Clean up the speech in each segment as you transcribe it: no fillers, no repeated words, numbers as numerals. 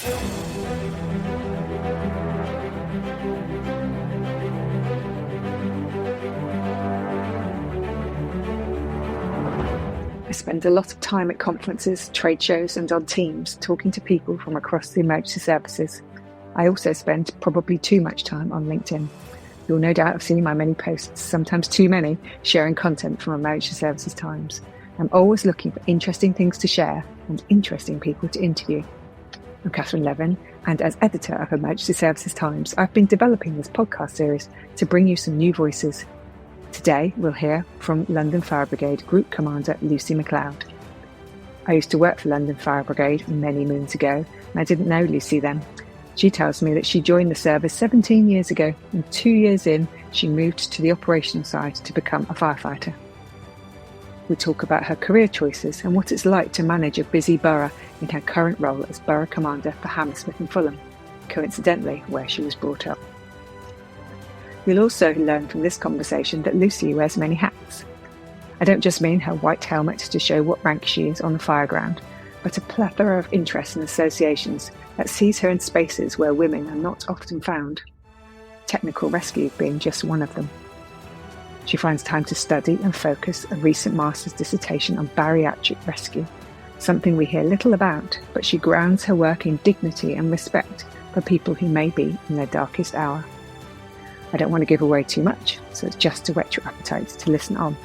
I spend a lot of time at conferences, trade shows and on Teams talking to people from across the emergency services. I also spend probably too much time on LinkedIn. You'll no doubt have seen my many posts, sometimes too many, sharing content from Emergency Services Times. I'm always looking for interesting things to share and interesting people to interview. I'm Catherine Levin, and as editor of Emergency Services Times, I've been developing this podcast series to bring you some new voices. Today, we'll hear from London Fire Brigade Group Commander Lucy Macleod. I used to work for London Fire Brigade many moons ago, and I didn't know Lucy then. She tells me that she joined the service 17 years ago, and 2 years in, she moved to the operational side to become a firefighter. We talk about her career choices and what it's like to manage a busy borough in her current role as borough commander for Hammersmith and Fulham, coincidentally where she was brought up. We'll also learn from this conversation that Lucy wears many hats. I don't just mean her white helmet to show what rank she is on the fireground, but a plethora of interests and associations that sees her in spaces where women are not often found, technical rescue being just one of them. She finds time to study and focus a recent master's dissertation on bariatric rescue, something we hear little about, but she grounds her work in dignity and respect for people who may be in their darkest hour. I don't want to give away too much, so it's just to whet your appetite to listen on.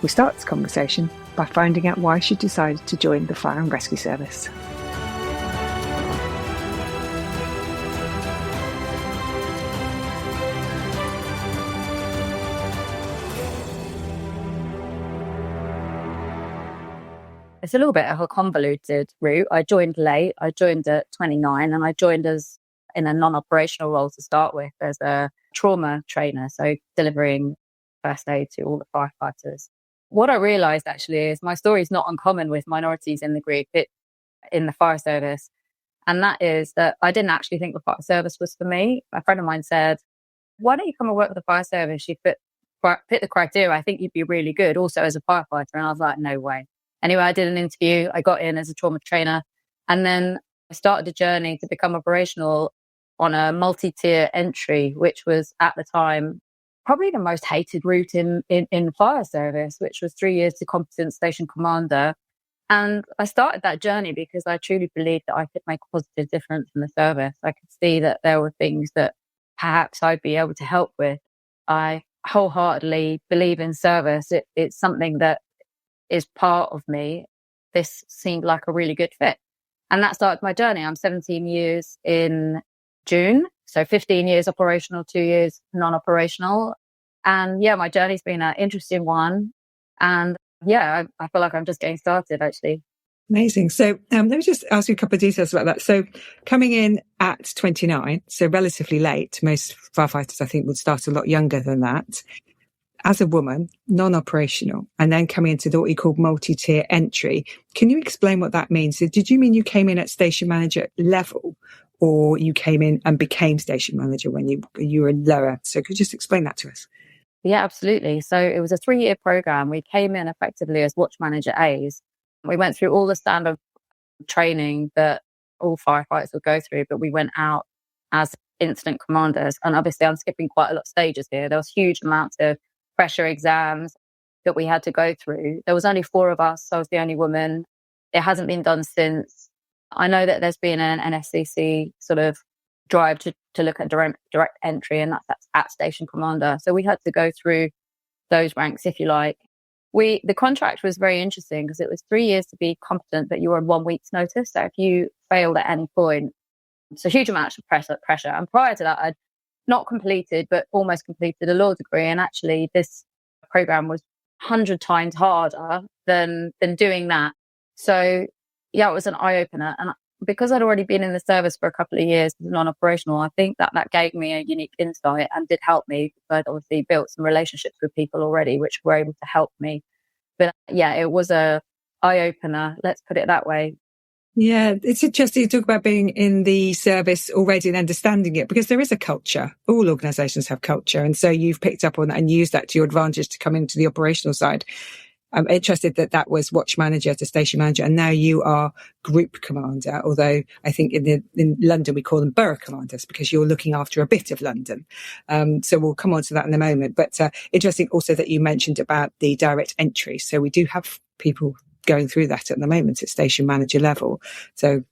We start this conversation by finding out why she decided to join the Fire and Rescue Service. It's a little bit of a convoluted route. I joined late. I joined at 29 and I joined as in a non-operational role to start with as a trauma trainer, so delivering first aid to all the firefighters. What I realised actually is my story is not uncommon with minorities in the group, in the fire service. And that is that I didn't actually think the fire service was for me. A friend of mine said, why don't you come and work with the fire service? You fit the criteria. I think you'd be really good also as a firefighter. And I was like, no way. Anyway, I did an interview. I got in as a trauma trainer. And then I started a journey to become operational on a multi-tier entry, which was at the time probably the most hated route in the fire service, which was 3 years to competent station commander. And I started that journey because I truly believed that I could make a positive difference in the service. I could see that there were things that perhaps I'd be able to help with. I wholeheartedly believe in service. It's something that is part of me. This seemed like a really good fit. And that started my journey. I'm 17 years in June. So 15 years operational, 2 years non-operational. And yeah, my journey's been an interesting one. And yeah, I feel like I'm just getting started actually. Amazing. So let me just ask you a couple of details about that. So coming in at 29, so relatively late, most firefighters I think would start a lot younger than that. As a woman, non-operational, and then coming into what you call multi-tier entry. Can you explain what that means? So did you mean you came in at station manager level, or you came in and became station manager when you were lower? So could you just explain that to us? Yeah, absolutely. So it was a 3-year program. We came in effectively as watch manager A's. We went through all the standard training that all firefighters would go through, but we went out as incident commanders. And obviously I'm skipping quite a lot of stages here. There was huge amounts of pressure exams that we had to go through. There was only 4 of us. So I was the only woman. It hasn't been done since. I know that there's been an NSCC sort of drive to look at direct entry, and that's at station commander. So we had to go through those ranks, if you like. The contract was very interesting because it was 3 years to be competent, but you were on 1 week's notice. So if you failed at any point, it's a huge amount of pressure. And prior to that, I'd not completed, but almost completed a law degree. And actually this program was 100 times harder than doing that. So yeah, it was an eye opener. And because I'd already been in the service for a couple of years as non-operational, I think that gave me a unique insight and did help me. I'd obviously built some relationships with people already, which were able to help me. But yeah, it was a eye opener. Let's put it that way. Yeah, it's interesting to talk about being in the service already and understanding it, because there is a culture. All organisations have culture. And so you've picked up on that and used that to your advantage to come into the operational side. I'm interested that was watch manager to station manager, and now you are group commander, although I think in London we call them borough commanders because you're looking after a bit of London. So we'll come on to that in a moment. But interesting also that you mentioned about the direct entry. So we do have people going through that at the moment at station manager level. So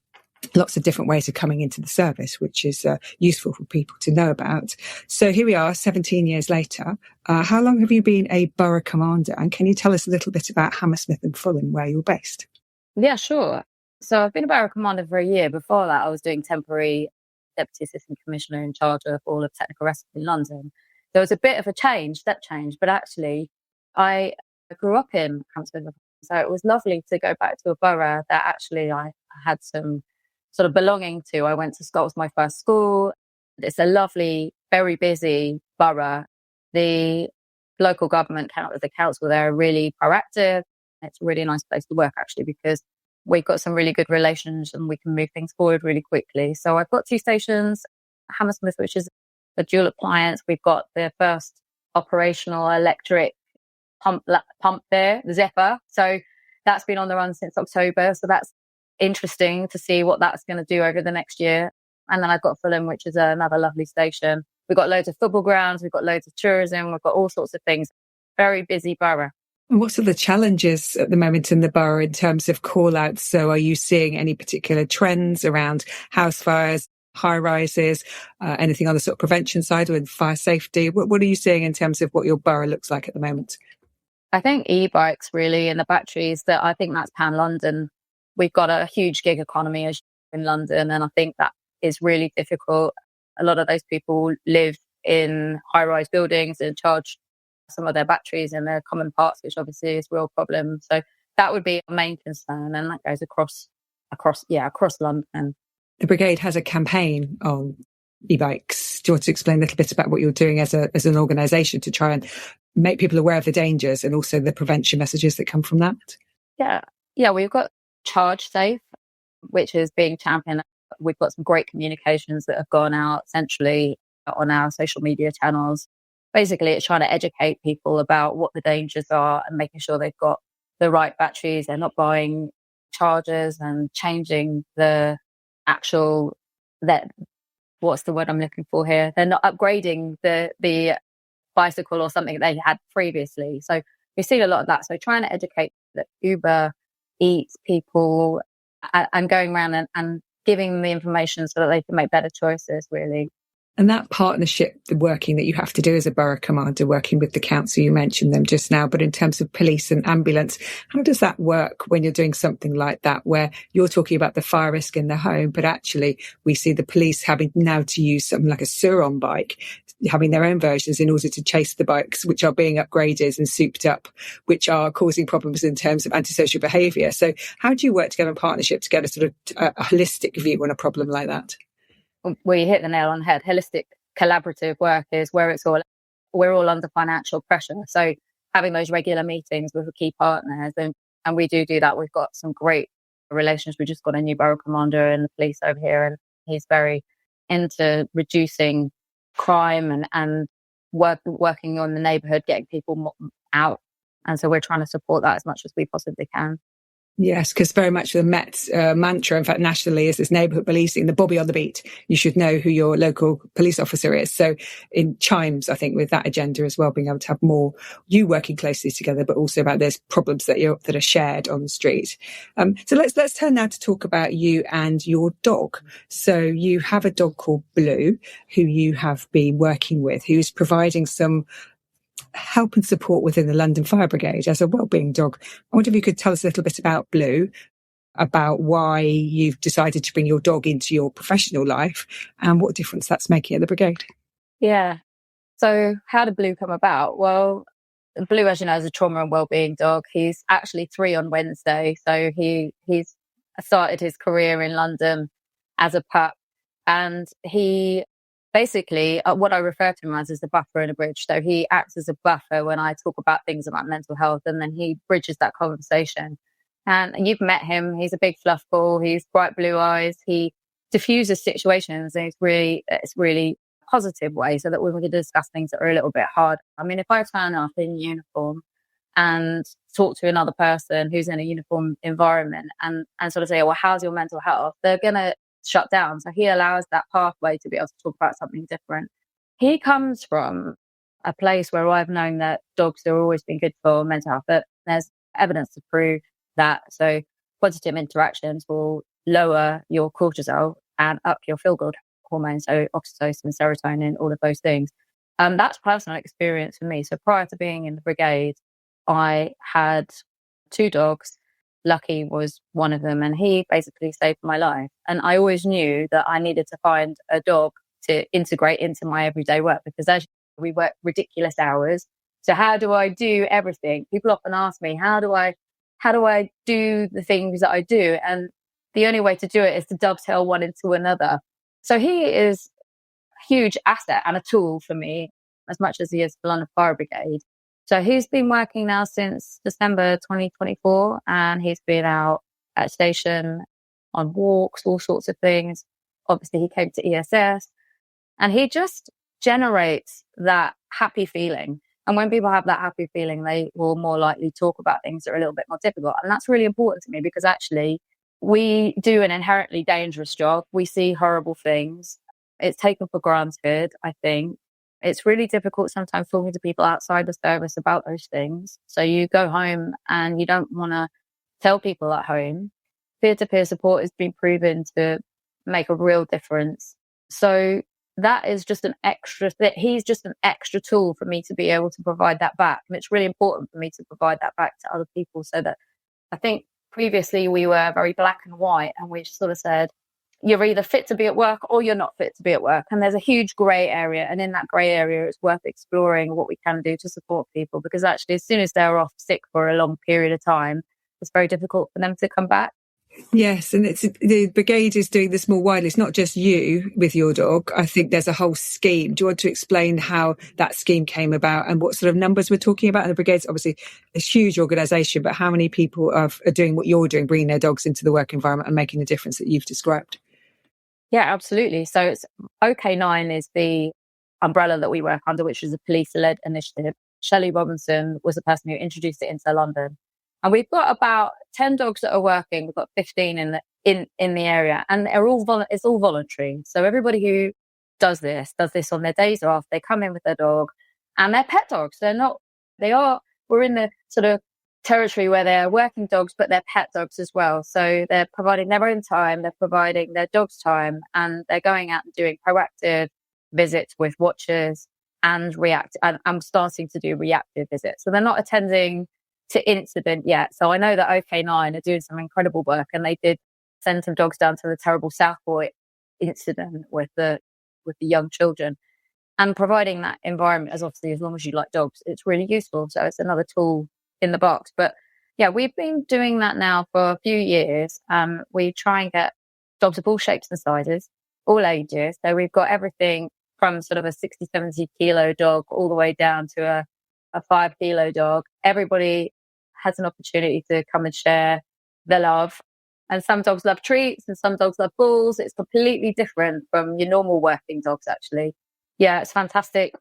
lots of different ways of coming into the service, which is useful for people to know about. So here we are, 17 years later. How long have you been a borough commander? And can you tell us a little bit about Hammersmith and Fulham, where you're based? Yeah, sure. So I've been a borough commander for a year. Before that, I was doing temporary deputy assistant commissioner in charge of all of technical rescue in London. There was a bit of a step change, but actually I grew up in Hammersmith. So it was lovely to go back to a borough that actually I had some sort of belonging to. I went to school, it was my first school. It's a lovely, very busy borough. The local government, the council there are really proactive. It's a really nice place to work actually because we've got some really good relations and we can move things forward really quickly. So I've got 2 stations, Hammersmith, which is a dual appliance. We've got the first operational electric pump there, the Zephyr. So that's been on the run since October. So that's interesting to see what that's going to do over the next year. And then I've got Fulham, which is another lovely station. We've got loads of football grounds. We've got loads of tourism. We've got all sorts of things. Very busy borough. And what are the challenges at the moment in the borough in terms of call outs? So are you seeing any particular trends around house fires, high rises, anything on the sort of prevention side or in fire safety? What are you seeing in terms of what your borough looks like at the moment? I think e-bikes really and the batteries, that I think that's pan-London. We've got a huge gig economy in London, and I think that is really difficult. A lot of those people live in high-rise buildings and charge some of their batteries in their common parts, which obviously is a real problem. So that would be a main concern, and that goes across London. The brigade has a campaign on e-bikes. Do you want to explain a little bit about what you're doing as an organisation to try and make people aware of the dangers and also the prevention messages that come from that? Yeah, we've got Charge Safe, which is being championed. We've got some great communications that have gone out centrally on our social media channels. Basically, it's trying to educate people about what the dangers are and making sure they've got the right batteries. They're not buying chargers and changing the actual, what's the word I'm looking for here? They're not upgrading the bicycle or something they had previously. So we've seen a lot of that. So trying to educate the Uber Eats people and going around and giving them the information so that they can make better choices, really. And that partnership, the working that you have to do as a borough commander, working with the council, you mentioned them just now, but in terms of police and ambulance, how does that work when you're doing something like that, where you're talking about the fire risk in the home, but actually we see the police having now to use something like a Suron bike, having their own versions in order to chase the bikes, which are being upgraded and souped up, which are causing problems in terms of antisocial behaviour. So how do you work together in partnership to get a sort of a holistic view on a problem like that? We hit the nail on the head. Holistic collaborative work is where we're all under financial pressure. So having those regular meetings with the key partners, and we do that. We've got some great relations. We just got a new borough commander in the police over here, and he's very into reducing crime and working on the neighbourhood, getting people out. And so we're trying to support that as much as we possibly can. Yes, because very much the Met mantra, in fact, nationally, is this neighbourhood policing, the Bobby on the beat. You should know who your local police officer is. So in chimes, I think, with that agenda as well, being able to have more you working closely together, but also about those problems that are shared on the street. So let's turn now to talk about you and your dog. So you have a dog called Blue, who you have been working with, who's providing some help and support within the London Fire Brigade as a wellbeing dog. I wonder if you could tell us a little bit about Blue, about why you've decided to bring your dog into your professional life and what difference that's making at the brigade. Yeah. So how did Blue come about? Well, Blue, as you know, is a trauma and wellbeing dog. He's actually 3 on Wednesday. So he's started his career in London as a pup, and he basically, what I refer to him as is the buffer in a bridge. So he acts as a buffer when I talk about things about mental health, and then he bridges that conversation. And you've met him. He's a big fluff ball. He's bright blue eyes. He diffuses situations in it's really positive way, so that we can discuss things that are a little bit hard. I mean, if I turn up in uniform and talk to another person who's in a uniform environment and sort of say, well, how's your mental health? They're going to shut down. So he allows that pathway to be able to talk about something different. He comes from a place where I've known that dogs have always been good for mental health, but there's evidence to prove that. So positive interactions will lower your cortisol and up your feel-good hormones, so oxytocin, serotonin, all of those things. That's personal experience for me. So prior to being in the brigade, I had 2 dogs. Lucky was one of them, and he basically saved my life. And I always knew that I needed to find a dog to integrate into my everyday work, because as we work ridiculous hours. So how do I do everything? People often ask me, how do I do the things that I do? And the only way to do it is to dovetail one into another. So he is a huge asset and a tool for me, as much as he is for London Fire Brigade. So he's been working now since December 2024, and he's been out at station on walks, all sorts of things. Obviously, he came to ESS, and he just generates that happy feeling. And when people have that happy feeling, they will more likely talk about things that are a little bit more difficult. And that's really important to me, because actually we do an inherently dangerous job. We see horrible things. It's taken for granted, I think. It's really difficult sometimes talking to people outside the service about those things. So you go home and you don't want to tell people at home. Peer-to-peer support has been proven to make a real difference. So that is just an extra he's just an extra tool for me to be able to provide that back. And it's really important for me to provide that back to other people, so that I think previously we were very black and white, and we sort of said, you're either fit to be at work or you're not fit to be at work. And there's a huge grey area. And in that grey area, it's worth exploring what we can do to support people, because actually as soon as they're off sick for a long period of time, it's very difficult for them to come back. Yes, and it's the brigade is doing this more widely. It's not just you with your dog. I think there's a whole scheme. Do you want to explain how that scheme came about and what sort of numbers we're talking about? And the brigade's obviously a huge organisation, but how many people are doing what you're doing, bringing their dogs into the work environment and making the difference that you've described? Yeah, absolutely. So it's OK9 is the umbrella that we work under, which is a police-led initiative. Shelley Robinson was the person who introduced it into London. And we've got about 10 dogs that are working. We've got 15 in the area, and they're it's all voluntary. So everybody who does this on their days off. They come in with their dog, and they're pet dogs. We're in the sort of territory where they're working dogs, but they're pet dogs as well. So they're providing their own time, they're providing their dog's time, and they're going out and doing proactive visits with watchers and I'm starting to do reactive visits. So they're not attending to incident yet. So I know that OK9 are doing some incredible work, and they did send some dogs down to the terrible Southport incident with the young children, and providing that environment, as long as you like dogs, it's really useful. So it's another tool in the box. But yeah, we've been doing that now for a few years. We try and get dogs of all shapes and sizes, all ages. So we've got everything from sort of a 60, 70 kilo dog all the way down to a 5 kilo dog. Everybody has an opportunity to come and share their love. And some dogs love treats and some dogs love balls. It's completely different from your normal working dogs, actually. Yeah, it's fantastic.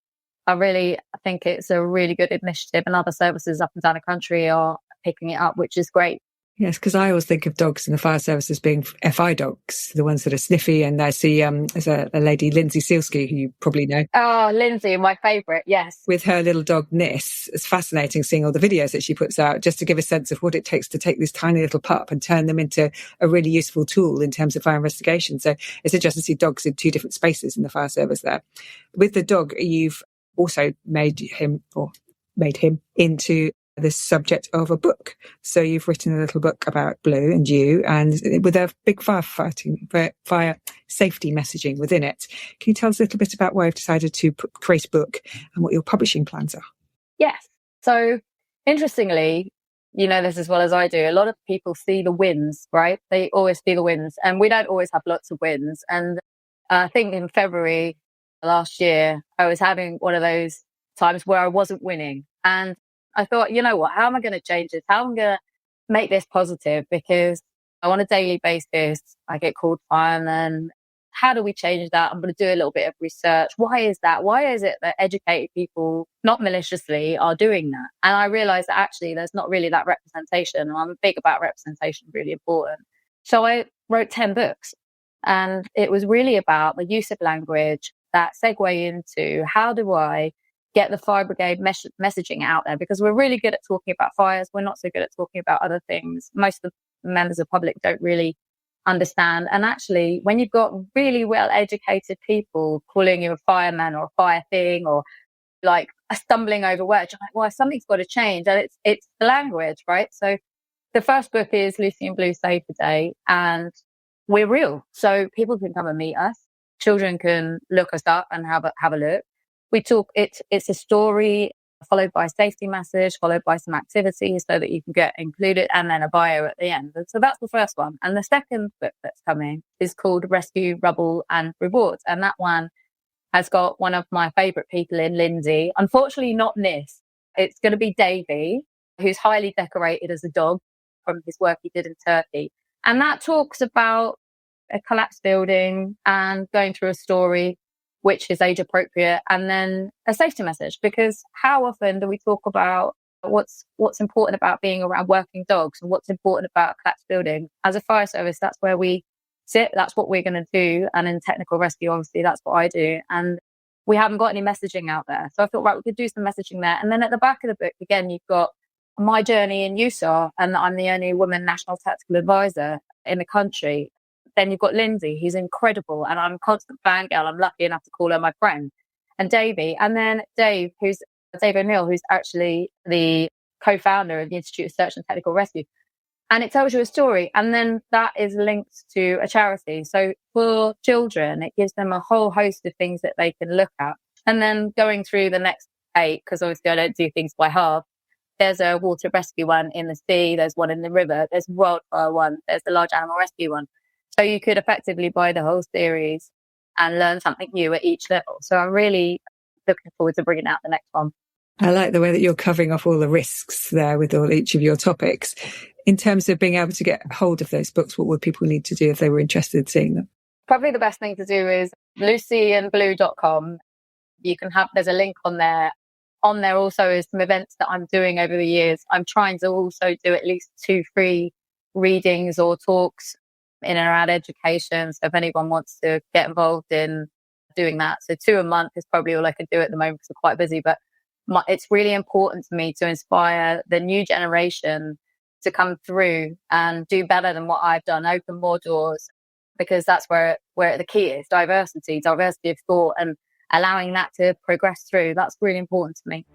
I think it's a really good initiative, and other services up and down the country are picking it up, which is great. Yes, because I always think of dogs in the fire service as being FI dogs, the ones that are sniffy. And I see there's a lady, Lindsay Sealski, who you probably know. Oh, Lindsay, my favourite, yes. With her little dog, Nis. It's fascinating seeing all the videos that she puts out, just to give a sense of what it takes to take this tiny little pup and turn them into a really useful tool in terms of fire investigation. So it's interesting to see dogs in 2 different spaces in the fire service there. With the dog, you've also made him into the subject of a book. So you've written a little book about Blue and you, and with a big fire safety messaging within it. Can you tell us a little bit about why you've decided to create a book and what your publishing plans are? Yes. So interestingly, you know this as well as I do, a lot of people see the wins, right? They always see the wins, and we don't always have lots of wins. And I think in February last year, I was having one of those times where I wasn't winning. And I thought, you know what, how am I going to change this? How am I going to make this positive? Because on a daily basis, I get called firemen, how do we change that? I'm going to do a little bit of research. Why is that? Why is it that educated people, not maliciously, are doing that? And I realized that actually there's not really that representation. And I'm big about representation, really important. So I wrote 10 books, and it was really about the use of language that segue into how do I get the fire brigade messaging out there, because we're really good at talking about fires. We're not so good at talking about other things. Most of the members of the public don't really understand. And actually, when you've got really well educated people calling you a fireman or a fire thing, or like stumbling over words, you're like, well, something's got to change. And it's the language, right? So the first book is Lucy and Blue Save the Day, and we're real. So people can come and meet us. Children can look us up and have a look. We talk, it's a story followed by a safety message, followed by some activities so that you can get included, and then a bio at the end. And so that's the first one. And the second book that's coming is called Rescue, Rubble and Rewards. And that one has got one of my favourite people in, Lindsay. Unfortunately, not Nis. It's going to be Davey, who's highly decorated as a dog from his work he did in Turkey. And that talks about a collapsed building and going through a story which is age appropriate, and then a safety message. Because how often do we talk about what's important about being around working dogs and what's important about a collapsed building? As a fire service, that's where we sit. That's what we're going to do. And in technical rescue, obviously, that's what I do. And we haven't got any messaging out there. So I thought, right, we could do some messaging there. And then at the back of the book, again, you've got my journey in USAR, and I'm the only woman national tactical advisor in the country. Then you've got Lindsay, who's incredible, and I'm a constant fangirl. I'm lucky enough to call her my friend. And Davey, and then Dave O'Neill, who's actually the co-founder of the Institute of Search and Technical Rescue. And it tells you a story, and then that is linked to a charity. So for children, it gives them a whole host of things that they can look at. And then going through the next 8, because obviously I don't do things by half. There's a water rescue one in the sea. There's one in the river. There's a wildfire one. There's the large animal rescue one. So you could effectively buy the whole series and learn something new at each level. So I'm really looking forward to bringing out the next one. I like the way that you're covering off all the risks there with each of your topics. In terms of being able to get hold of those books, what would people need to do if they were interested in seeing them? Probably the best thing to do is lucyandblue.com. There's a link on there. On there also is some events that I'm doing over the years. I'm trying to also do at least 2 free readings or talks in and around education. So if anyone wants to get involved in doing that, so 2 a month is probably all I can do at the moment because I'm quite busy. But it's really important to me to inspire the new generation to come through and do better than what I've done, open more doors, because that's where the key is: diversity of thought, and allowing that to progress through. That's really important to me.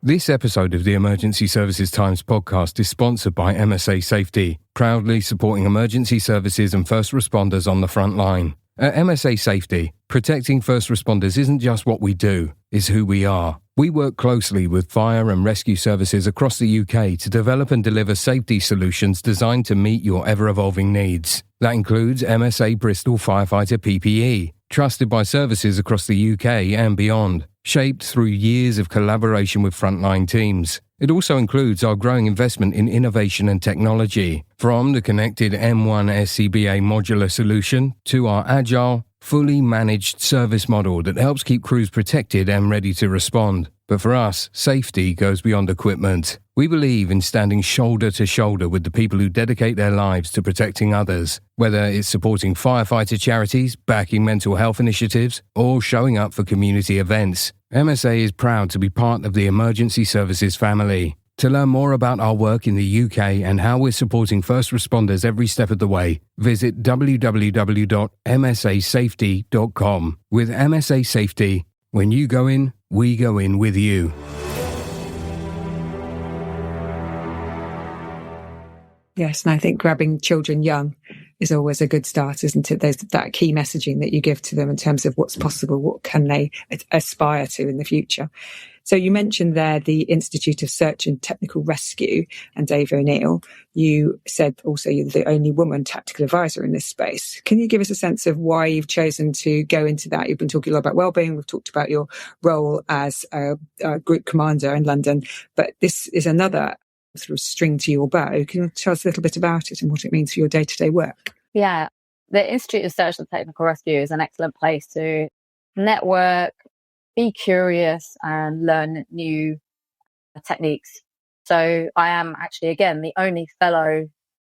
This episode of the Emergency Services Times podcast is sponsored by MSA Safety, proudly supporting emergency services and first responders on the front line. At MSA Safety, protecting first responders isn't just what we do, it's who we are. We work closely with fire and rescue services across the UK to develop and deliver safety solutions designed to meet your ever-evolving needs. That includes MSA Bristol Firefighter PPE, trusted by services across the UK and beyond, shaped through years of collaboration with frontline teams. It also includes our growing investment in innovation and technology, from the connected M1 SCBA modular solution to our agile, fully managed service model that helps keep crews protected and ready to respond. But for us, safety goes beyond equipment. We believe in standing shoulder to shoulder with the people who dedicate their lives to protecting others, whether it's supporting firefighter charities, backing mental health initiatives, or showing up for community events. MSA is proud to be part of the emergency services family. To learn more about our work in the UK and how we're supporting first responders every step of the way, visit www.msasafety.com. With MSA Safety, when you go in, we go in with you. Yes, and I think grabbing children young is always a good start, isn't it? There's that key messaging that you give to them in terms of what's possible, what can they aspire to in the future. So you mentioned there the Institute of Search and Technical Rescue and Dave O'Neill. You said also you're the only woman tactical advisor in this space. Can you give us a sense of why you've chosen to go into that? You've been talking a lot about wellbeing. We've talked about your role as a group commander in London, but this is another sort of string to your bow. Can you tell us a little bit about it and what it means for your day-to-day work? Yeah, the Institute of Search and Technical Rescue is an excellent place to network, be curious and learn new techniques. So I am actually, again, the only fellow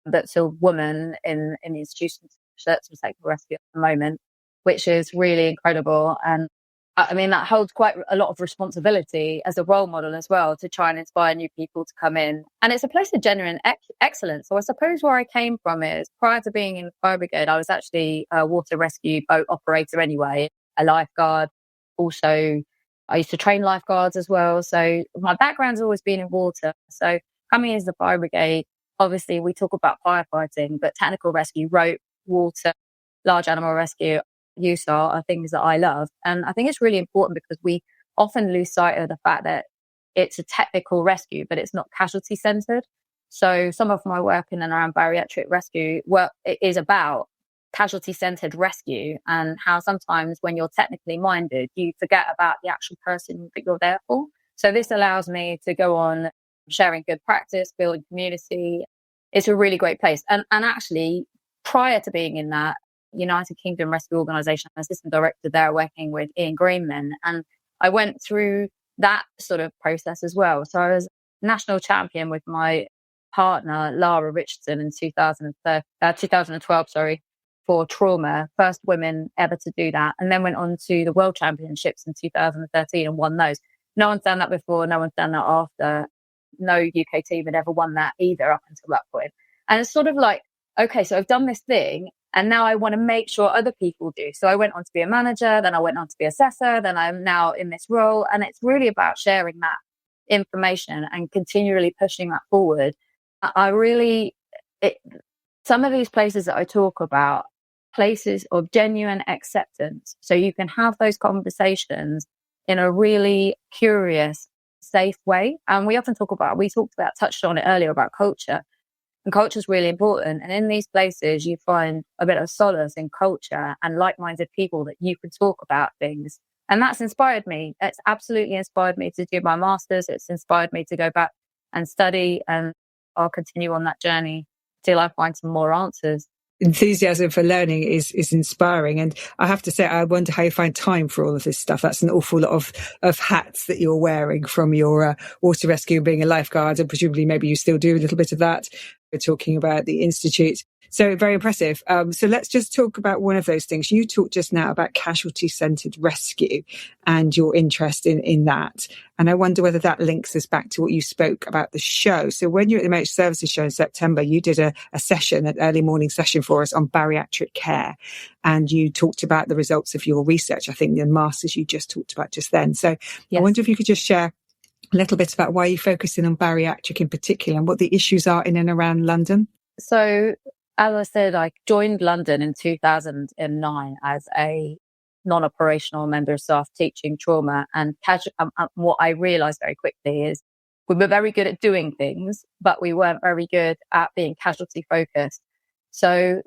that's a woman in the Institute of Search and Technical Rescue at the moment, which is really incredible. And I mean, that holds quite a lot of responsibility as a role model as well, to try and inspire new people to come in. And it's a place of genuine excellence. So I suppose where I came from is, prior to being in the fire brigade, I was actually a water rescue boat operator anyway, a lifeguard. Also, I used to train lifeguards as well. So my background's always been in water. So coming into the fire brigade, obviously we talk about firefighting, but technical rescue, rope, water, large animal rescue, USAR are things that I love. And I think it's really important because we often lose sight of the fact that it's a technical rescue, but it's not casualty centered. So some of my work in and around bariatric rescue work is about casualty centered rescue, and how sometimes when you're technically minded, you forget about the actual person that you're there for. So this allows me to go on sharing good practice, building community. It's a really great place. And actually, prior to being in that United Kingdom Rescue Organisation, I'm assistant director there, working with Ian Greenman. And I went through that sort of process as well. So I was national champion with my partner, Lara Richardson, in 2012, for trauma, first women ever to do that. And then went on to the World Championships in 2013 and won those. No one's done that before. No one's done that after. No UK team had ever won that either up until that point. And it's sort of like, okay, so I've done this thing, and now I want to make sure other people do. So I went on to be a manager, then I went on to be assessor, then I'm now in this role. And it's really about sharing that information and continually pushing that forward. Some of these places that I talk about, places of genuine acceptance. So you can have those conversations in a really curious, safe way. And we often touched on it earlier about culture. And culture is really important. And in these places, you find a bit of solace in culture and like-minded people that you can talk about things. And that's inspired me. It's absolutely inspired me to do my master's. It's inspired me to go back and study. And I'll continue on that journey till I find some more answers. Enthusiasm for learning is inspiring. And I have to say, I wonder how you find time for all of this stuff. That's an awful lot of hats that you're wearing, from your water rescue, being a lifeguard, and presumably maybe you still do a little bit of that. We're talking about the Institute. So very impressive. So let's just talk about one of those things. You talked just now about casualty-centred rescue and your interest in that. And I wonder whether that links us back to what you spoke about the show. So when you were at the Emergency Services Show in September, you did a session, an early morning session for us on bariatric care. And you talked about the results of your research, I think the masters you just talked about just then. So yes. I wonder if you could just share a little bit about why you're focusing on bariatric in particular and what the issues are in and around London. So, as I said, I joined London in 2009 as a non-operational member of staff teaching trauma. And what I realised very quickly is we were very good at doing things, but we weren't very good at being casualty focused. So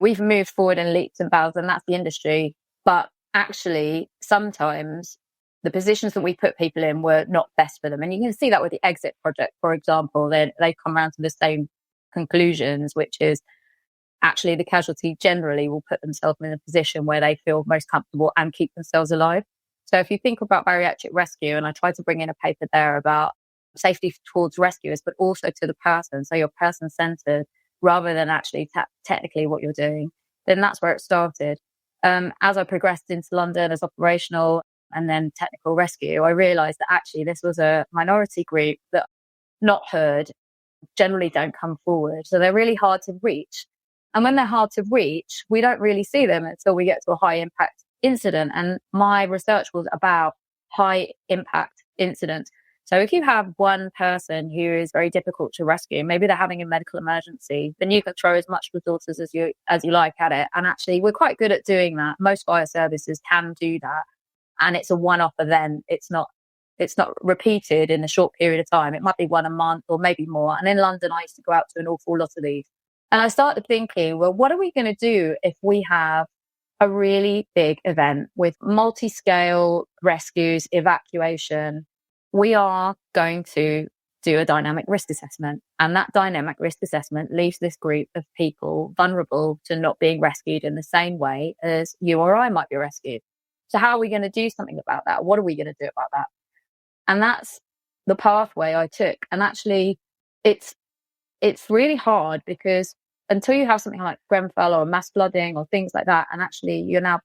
we've moved forward in leaps and bounds, and that's the industry. But actually, sometimes the positions that we put people in were not best for them. And you can see that with the Exit Project, for example. They come around to the same conclusions, which is actually the casualty generally will put themselves in a position where they feel most comfortable and keep themselves alive. So if you think about bariatric rescue, and I tried to bring in a paper there about safety towards rescuers, but also to the person. So you're person-centered rather than actually technically what you're doing. Then that's where it started. As I progressed into London as operational and then technical rescue, I realized that actually this was a minority group that not heard, generally don't come forward. So they're really hard to reach. And when they're hard to reach, we don't really see them until we get to a high impact incident. And my research was about high impact incidents. So if you have one person who is very difficult to rescue, maybe they're having a medical emergency, then you can throw as much resources as you like at it. And actually, we're quite good at doing that. Most fire services can do that. And it's a one-off event. It's not repeated in a short period of time. It might be one a month or maybe more. And in London, I used to go out to an awful lot of these. And I started thinking, well, what are we going to do if we have a really big event with multi-scale rescues, evacuation? We are going to do a dynamic risk assessment. And that dynamic risk assessment leaves this group of people vulnerable to not being rescued in the same way as you or I might be rescued. So how are we going to do something about that? What are we going to do about that? And that's the pathway I took. And actually, it's really hard because until you have something like Grenfell or mass flooding or things like that, and actually you're now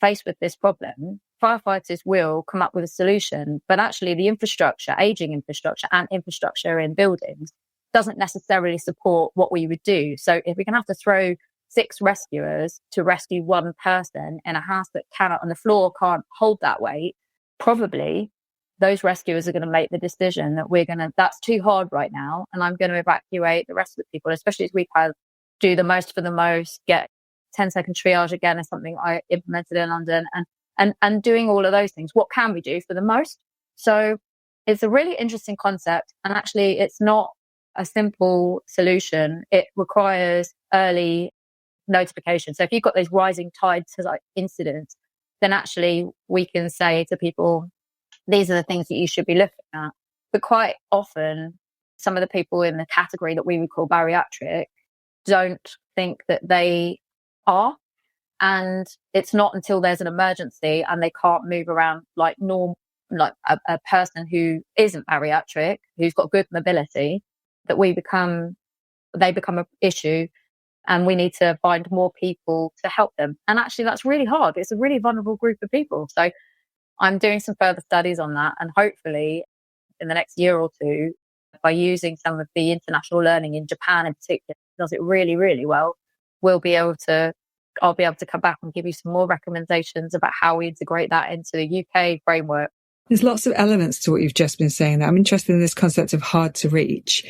faced with this problem, firefighters will come up with a solution. But actually the infrastructure, aging infrastructure and infrastructure in buildings doesn't necessarily support what we would do. So if we can have to throw 6 rescuers to rescue one person in a house that cannot, and the floor can't hold that weight, probably those rescuers are going to make the decision that that's too hard right now. And I'm going to evacuate the rest of the people, especially as we've had do the most for the most, get 10-second triage again is something I implemented in London, and doing all of those things. What can we do for the most? So it's a really interesting concept. And actually it's not a simple solution. It requires early notification. So if you've got those rising tides to like incidents, then actually we can say to people, these are the things that you should be looking at. But quite often, some of the people in the category that we would call bariatric don't think that they are. And it's not until there's an emergency and they can't move around like a person who isn't bariatric, who's got good mobility, that they become an issue. And we need to find more people to help them. And actually, that's really hard. It's a really vulnerable group of people. So I'm doing some further studies on that. And hopefully in the next year or two, by using some of the international learning in Japan in particular, does it really, really well, I'll be able to come back and give you some more recommendations about how we integrate that into the UK framework. There's lots of elements to what you've just been saying. I'm interested in this concept of hard to reach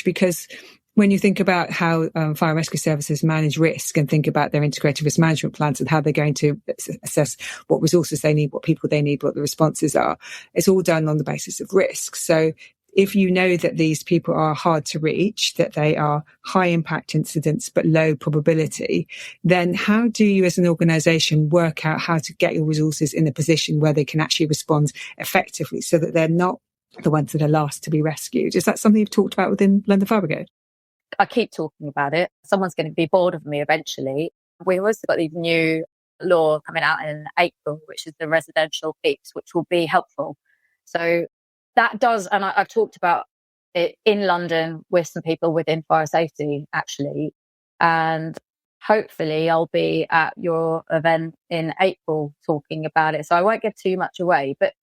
because when you think about how fire rescue services manage risk and think about their integrated risk management plans and how they're going to assess what resources they need, what people they need, what the responses are, it's all done on the basis of risk. So if you know that these people are hard to reach, that they are high impact incidents but low probability, then how do you as an organisation work out how to get your resources in a position where they can actually respond effectively so that they're not the ones that are last to be rescued? Is that something you've talked about within London Fire Brigade? I keep talking about it. Someone's going to be bored of me eventually. We've also got these new law coming out in April, which is the residential piece, which will be helpful. So that does, and I've talked about it in London with some people within fire safety, actually. And hopefully I'll be at your event in April talking about it. So I won't give too much away, but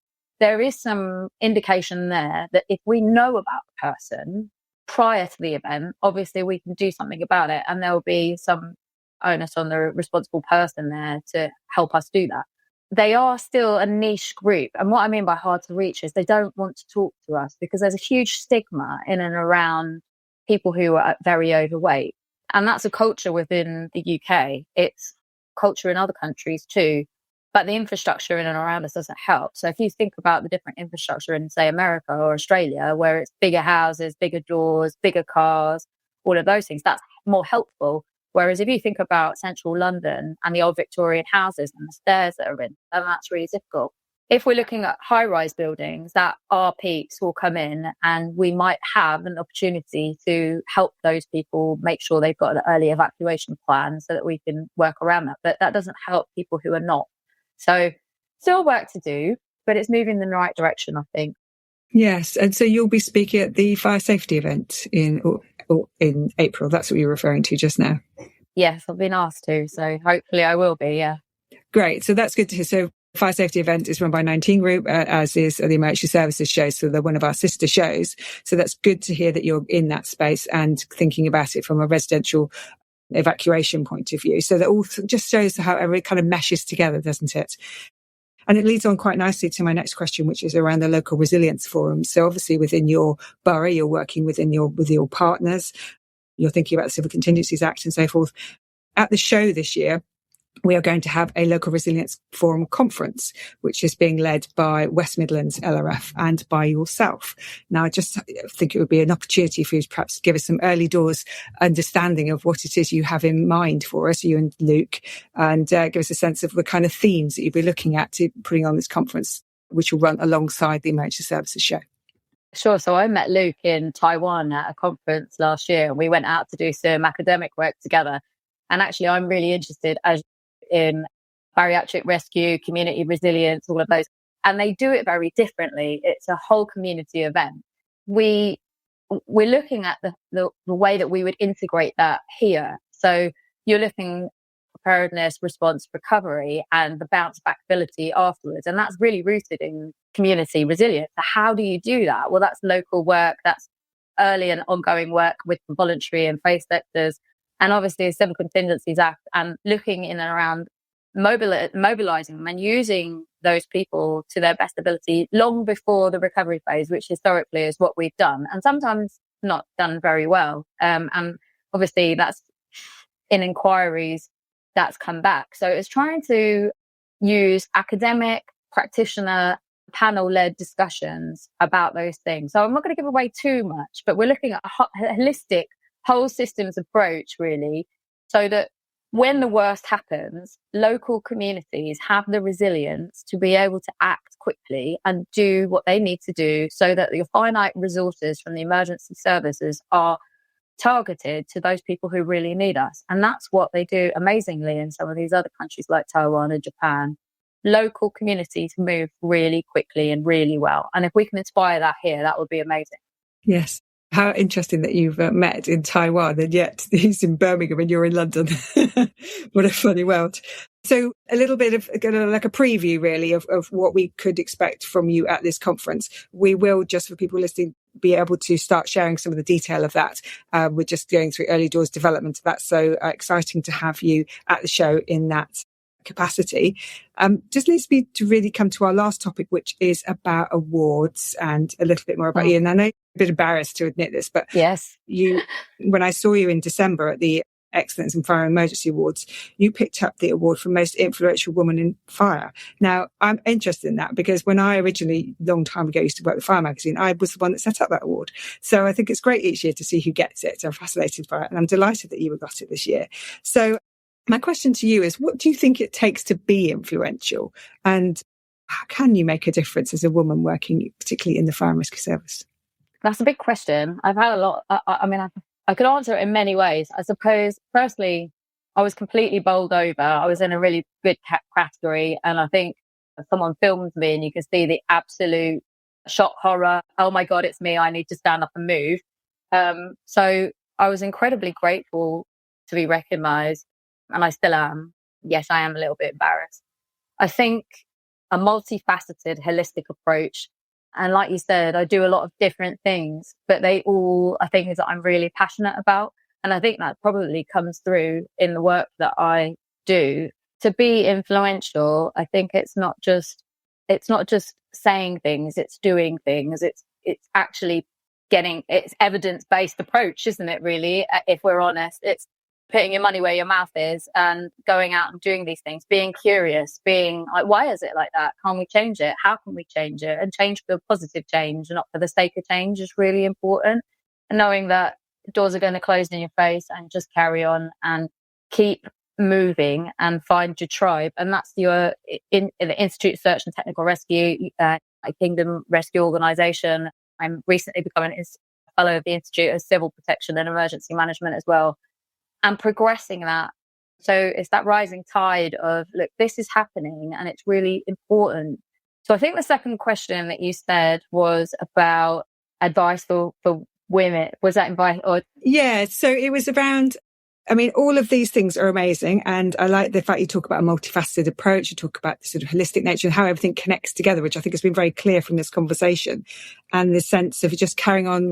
there is some indication there that if we know about the person prior to the event, obviously we can do something about it. And there'll be some onus on the responsible person there to help us do that. They are still a niche group. And what I mean by hard to reach is they don't want to talk to us because there's a huge stigma in and around people who are very overweight. And that's a culture within the UK. It's culture in other countries too. But the infrastructure in and around us doesn't help. So if you think about the different infrastructure in, say, America or Australia, where it's bigger houses, bigger doors, bigger cars, all of those things, that's more helpful. Whereas if you think about central London and the old Victorian houses and the stairs that are in, then that's really difficult. If we're looking at high-rise buildings, that our peaks will come in and we might have an opportunity to help those people make sure they've got an early evacuation plan so that we can work around that. But that doesn't help people who are not. So still work to do, but it's moving in the right direction, I think. Yes. And so you'll be speaking at the fire safety event in April. That's what you're referring to just now. Yes, I've been asked to. So hopefully I will be, yeah. Great. So that's good to hear. So fire safety event is run by 19 Group, as is the Emergency Services show. So they're one of our sister shows. So that's good to hear that you're in that space and thinking about it from a residential evacuation point of view. So that all just shows how it kind of meshes together, doesn't it? And it leads on quite nicely to my next question, which is around the local resilience forum. So obviously within your borough, you're working with your partners. You're thinking about the Civil Contingencies Act and so forth. At the show this year, we are going to have a local resilience forum conference, which is being led by West Midlands LRF and by yourself. Now, I just think it would be an opportunity for you to perhaps give us some early doors understanding of what it is you have in mind for us, you and Luke, and give us a sense of the kind of themes that you'll be looking at to putting on this conference, which will run alongside the Emergency Services show. Sure. So I met Luke in Taiwan at a conference last year, and we went out to do some academic work together. And actually, I'm really interested in bariatric rescue, community resilience, all of those. And they do it very differently. It's a whole community event. We're looking at the way that we would integrate that here. So you're looking preparedness, response, recovery, and the bounce back ability afterwards. And that's really rooted in community resilience. So how do you do that? Well, that's local work, that's early and ongoing work with the voluntary and faith sectors, and obviously the Civil Contingencies Act, and looking in and around mobilizing them and using those people to their best ability long before the recovery phase, which historically is what we've done, and sometimes not done very well. And obviously that's in inquiries that's come back. So it's trying to use academic, practitioner, panel-led discussions about those things. So I'm not going to give away too much, but we're looking at a holistic, whole systems approach, really, so that when the worst happens, local communities have the resilience to be able to act quickly and do what they need to do so that the finite resources from the emergency services are targeted to those people who really need us. And that's what they do amazingly in some of these other countries like Taiwan and Japan. Local communities move really quickly and really well. And if we can inspire that here, that would be amazing. Yes. How interesting that you've met in Taiwan and yet he's in Birmingham and you're in London. What a funny world. So a little bit of like a preview really of what we could expect from you at this conference. We will, just for people listening, be able to start sharing some of the detail of that. We're just going through early doors development of that. So exciting to have you at the show in that capacity. Just leads me to really come to our last topic, which is about awards and a little bit more about you. And I know you're a bit embarrassed to admit this, but yes, when I saw you in December at the Excellence in Fire and Emergency Awards, you picked up the award for Most Influential Woman in Fire. Now, I'm interested in that because when I originally, long time ago, used to work with Fire Magazine, I was the one that set up that award. So I think it's great each year to see who gets it. I'm fascinated by it, and I'm delighted that you got it this year. So my question to you is, what do you think it takes to be influential? And how can you make a difference as a woman working, particularly in the fire and rescue service? That's a big question. I've had a lot. I could answer it in many ways. I suppose, firstly, I was completely bowled over. I was in a really good category. And I think someone filmed me and you can see the absolute shock horror. Oh my God, it's me. I need to stand up and move. So I was incredibly grateful to be recognised. And I still am. Yes, I am a little bit embarrassed. I think a multifaceted, holistic approach. And like you said, I do a lot of different things, but they all, I think, is that I'm really passionate about. And I think that probably comes through in the work that I do. To be influential, I think it's not just saying things, it's doing things. It's actually it's evidence-based approach, isn't it, really? If we're honest, it's putting your money where your mouth is and going out and doing these things, being curious, being like, why is it like that? Can we change it? How can we change it? And change for positive change, not for the sake of change, is really important. And knowing that doors are going to close in your face and just carry on and keep moving and find your tribe. And that's your in the Institute of Search and Technical Rescue, a Kingdom Rescue Organisation. I'm recently becoming a fellow of the Institute of Civil Protection and Emergency Management as well. And progressing that. So it's that rising tide of, look, this is happening and it's really important. So I think the second question that you said was about advice for women. Was that advice? Yeah, so it was around, I mean, all of these things are amazing. And I like the fact you talk about a multifaceted approach. You talk about the sort of holistic nature and how everything connects together, which I think has been very clear from this conversation. And the sense of just carrying on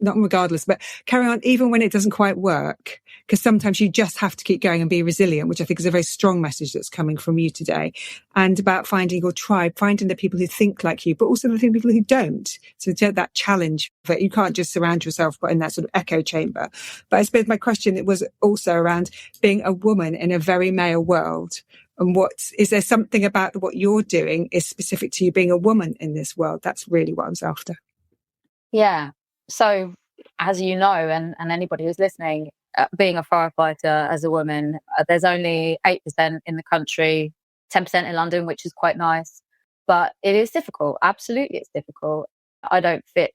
not regardless, but carry on even when it doesn't quite work. Because sometimes you just have to keep going and be resilient, which I think is a very strong message that's coming from you today. And about finding your tribe, finding the people who think like you, but also the people who don't. So that challenge that you can't just surround yourself in that sort of echo chamber. But I suppose my question, it was also around being a woman in a very male world. And is there something about what you're doing is specific to you being a woman in this world? That's really what I was after. Yeah. So, as you know, and anybody who's listening, being a firefighter as a woman, there's only 8% in the country, 10% in London, which is quite nice. But it is difficult. Absolutely, it's difficult. I don't fit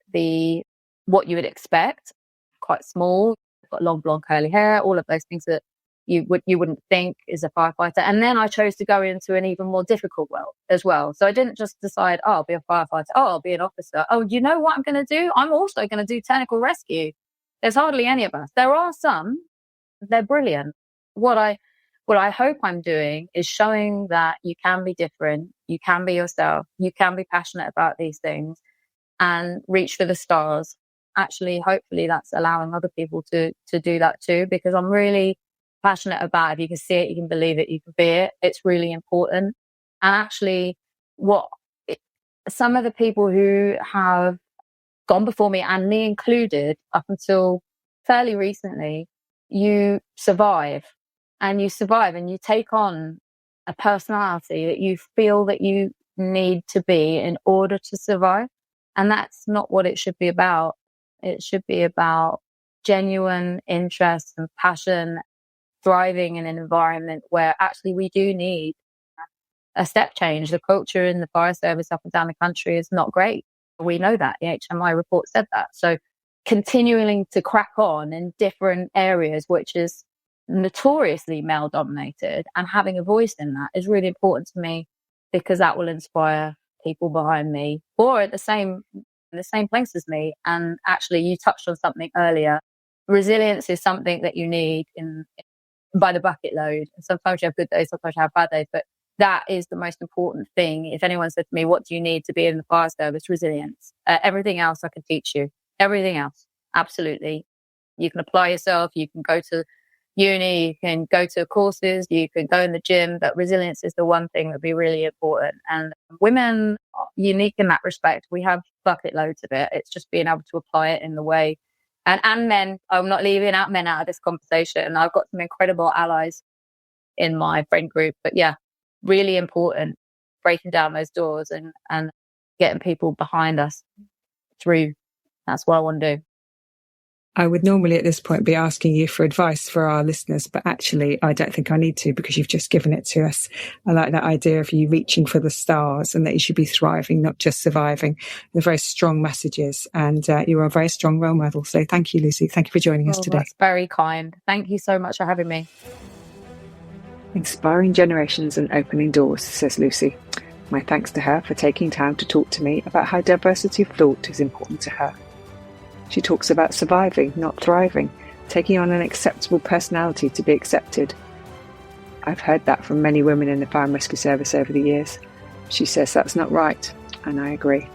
what you would expect. Quite small, got long blonde curly hair, all of those things that you wouldn't think is a firefighter. And then I chose to go into an even more difficult world as well. So I didn't just decide, I'll be a firefighter. I'll be an officer. You know what I'm going to do? I'm also going to do technical rescue. There's hardly any of us. There are some. They're brilliant. What I hope I'm doing is showing that you can be different. You can be yourself. You can be passionate about these things and reach for the stars. Actually, hopefully that's allowing other people to do that too, because I'm really passionate about it. If you can see it, you can believe it, you can be it. It's really important. And actually, some of the people who have gone before me, and me included, up until fairly recently, you survive and you take on a personality that you feel that you need to be in order to survive. And that's not what it should be about. It should be about genuine interest and passion, thriving in an environment where actually we do need a step change. The culture in the fire service up and down the country is not great. We know that. The HMI report said that. So continuing to crack on in different areas, which is notoriously male dominated, and having a voice in that is really important to me, because that will inspire people behind me or in the same place as me. And actually, you touched on something earlier. Resilience is something that you need by the bucket load. And sometimes you have good days, sometimes you have bad days, but that is the most important thing. If anyone said to me, what do you need to be in the fire service? Resilience. Everything else I can teach you. Everything else. Absolutely. You can apply yourself. You can go to uni. You can go to courses. You can go in the gym. But resilience is the one thing that would be really important. And women are unique in that respect. We have bucket loads of it. It's just being able to apply it in the way. And men, I'm not leaving out men out of this conversation. I've got some incredible allies in my friend group. But yeah, really important, breaking down those doors and getting people behind us through. That's what I want to do. I would normally at this point be asking you for advice for our listeners, but actually I don't think I need to, because you've just given it to us. I like that idea of you reaching for the stars and that you should be thriving, not just surviving. They're very strong messages, and you are a very strong role model. So thank you, Lucy. Thank you for joining us today. That's very kind. Thank you so much for having me. Inspiring generations and opening doors, says Lucy. My thanks to her for taking time to talk to me about how diversity of thought is important to her. She talks about surviving, not thriving, taking on an acceptable personality to be accepted. I've heard that from many women in the fire and rescue service over the years. She says that's not right, and I agree.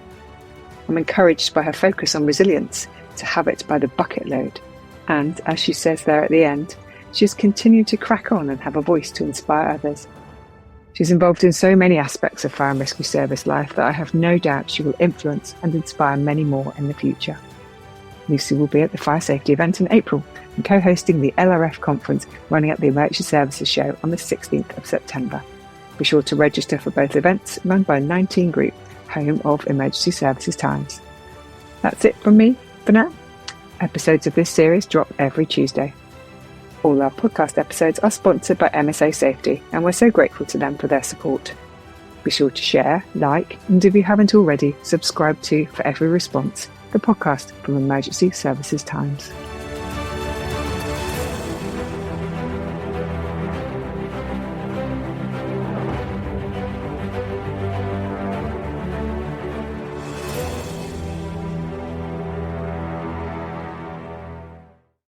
I'm encouraged by her focus on resilience, to have it by the bucket load. And, as she says there at the end, she's continued to crack on and have a voice to inspire others. She's involved in so many aspects of fire and rescue service life that I have no doubt she will influence and inspire many more in the future. Lucy will be at the Fire Safety event in April and co-hosting the LRF conference running at the Emergency Services Show on the 16th of September. Be sure to register for both events run by 19 Group, home of Emergency Services Times. That's it from me for now. Episodes of this series drop every Tuesday. All our podcast episodes are sponsored by MSA Safety, and we're so grateful to them for their support. Be sure to share, like, and if you haven't already, subscribe to For Every Response, the podcast from Emergency Services Times.